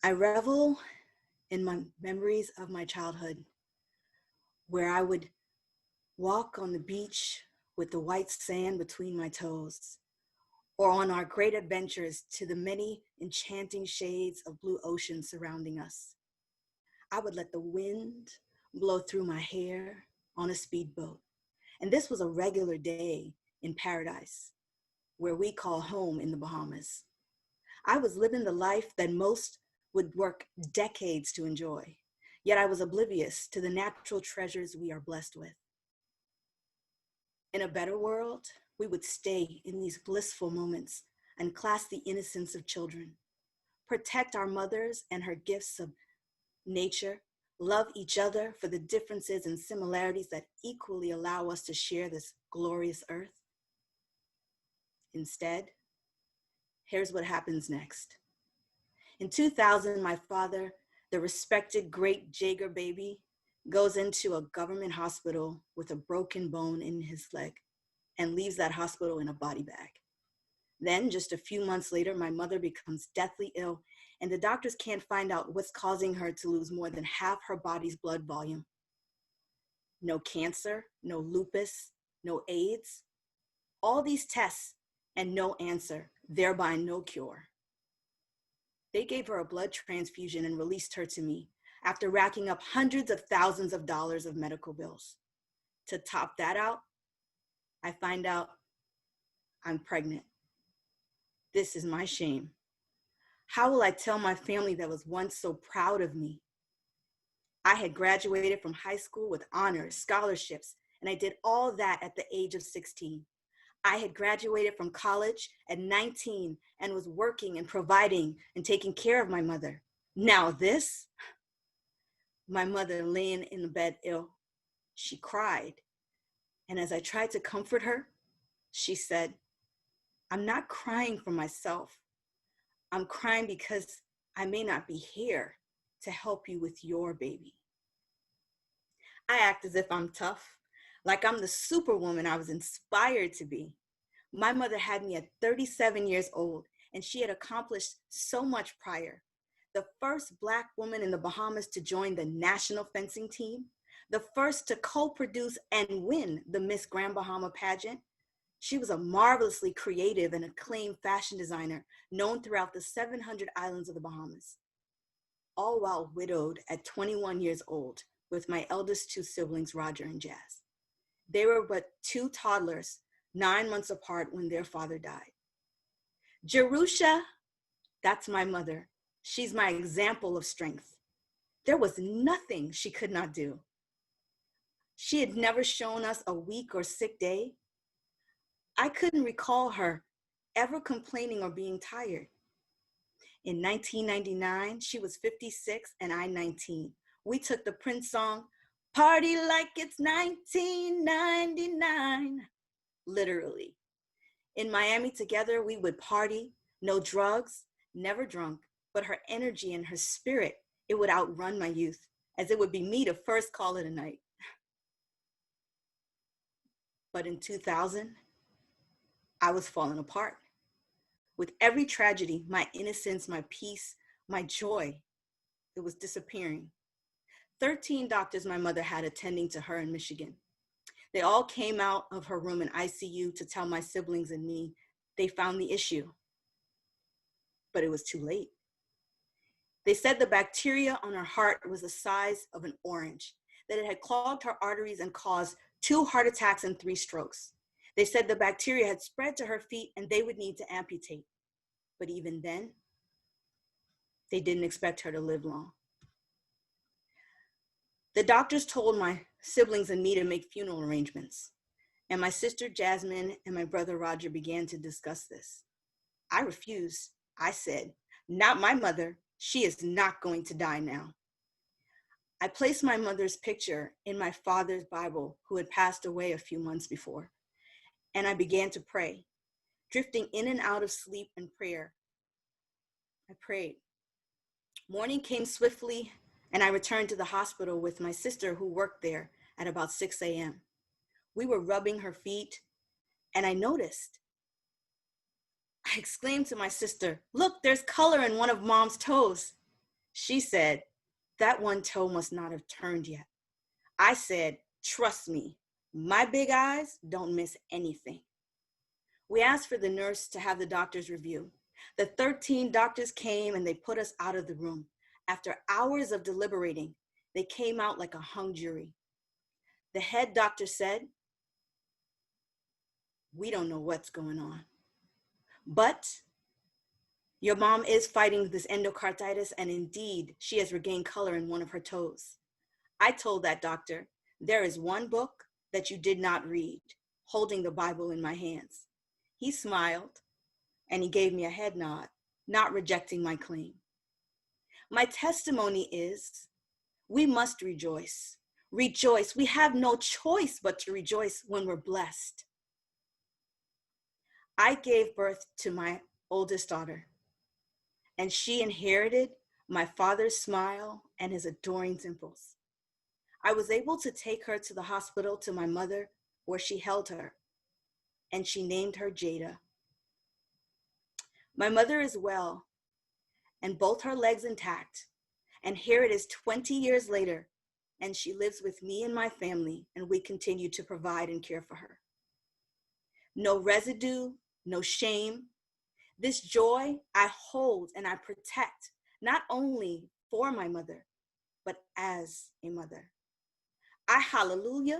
I revel in my memories of my childhood, where I would walk on the beach with the white sand between my toes, or on our great adventures to the many enchanting shades of blue ocean surrounding us. I would let the wind blow through my hair on a speedboat. And this was a regular day in paradise, where we call home in the Bahamas. I was living the life that most would work decades to enjoy, yet I was oblivious to the natural treasures we are blessed with. In a better world, we would stay in these blissful moments and clasp the innocence of children, protect our mothers and her gifts of nature, love each other for the differences and similarities that equally allow us to share this glorious earth. Instead, here's what happens next. In 2000, my father, the respected great Jaeger baby, goes into a government hospital with a broken bone in his leg and leaves that hospital in a body bag. Then, just a few months later, my mother becomes deathly ill, and the doctors can't find out what's causing her to lose more than half her body's blood volume. No cancer, no lupus, no AIDS. All these tests and no answer, thereby no cure. They gave her a blood transfusion and released her to me after racking up hundreds of thousands of dollars of medical bills. To top that out, I find out I'm pregnant. This is my shame. How will I tell my family that was once so proud of me? I had graduated from high school with honors, scholarships, and I did all that at the age of 16. I had graduated from college at 19 and was working and providing and taking care of my mother. Now this, my mother laying in the bed ill, she cried. And as I tried to comfort her, she said, "I'm not crying for myself. I'm crying because I may not be here to help you with your baby." I act as if I'm tough, like I'm the superwoman I was inspired to be. My mother had me at 37 years old, and she had accomplished so much prior. The first Black woman in the Bahamas to join the national fencing team, the first to co-produce and win the Miss Grand Bahama pageant. She was a marvelously creative and acclaimed fashion designer known throughout the 700 islands of the Bahamas, all while widowed at 21 years old with my eldest two siblings, Roger and Jazz. They were but two toddlers, 9 months apart when their father died. Jerusha, that's my mother. She's my example of strength. There was nothing she could not do. She had never shown us a weak or sick day. I couldn't recall her ever complaining or being tired. In 1999, she was 56 and I 19. We took the Prince song, "Party Like It's 1999, literally. In Miami together, we would party, no drugs, never drunk, but her energy and her spirit, it would outrun my youth, as it would be me to first call it a night. But in 2000, I was falling apart. With every tragedy, my innocence, my peace, my joy, it was disappearing. 13 doctors my mother had attending to her in Michigan. They all came out of her room in ICU to tell my siblings and me they found the issue. But it was too late. They said the bacteria on her heart was the size of an orange, that it had clogged her arteries and caused 2 heart attacks and 3 strokes. They said the bacteria had spread to her feet and they would need to amputate. But even then, they didn't expect her to live long. The doctors told my siblings and me to make funeral arrangements, and my sister Jasmine and my brother Roger began to discuss this. I refused. I said, "Not my mother. She is not going to die now." I placed my mother's picture in my father's Bible, who had passed away a few months before, and I began to pray, drifting in and out of sleep and prayer. I prayed. Morning came swiftly, and I returned to the hospital with my sister who worked there at about 6 a.m. We were rubbing her feet, and I noticed. I exclaimed to my sister, "Look, there's color in one of Mom's toes." She said, that one toe must not have turned yet. I said, trust me, my big eyes don't miss anything. We asked for the nurse to have the doctor's review. The 13 doctors came and they put us out of the room. After hours of deliberating, they came out like a hung jury. The head doctor said, we don't know what's going on, but your mom is fighting this endocarditis, and indeed, she has regained color in one of her toes. I told that doctor, there is one book that you did not read, holding the Bible in my hands. He smiled and he gave me a head nod, not rejecting my claim. My testimony is, we must rejoice. Rejoice. We have no choice but to rejoice when we're blessed. I gave birth to my oldest daughter, and she inherited my father's smile and his adoring dimples. I was able to take her to the hospital to my mother, where she held her, and she named her Jada. My mother is well, and both her legs intact, and here it is 20 years later, and she lives with me and my family, and we continue to provide and care for her. No residue, no shame. This joy I hold and I protect, not only for my mother, but as a mother. I hallelujah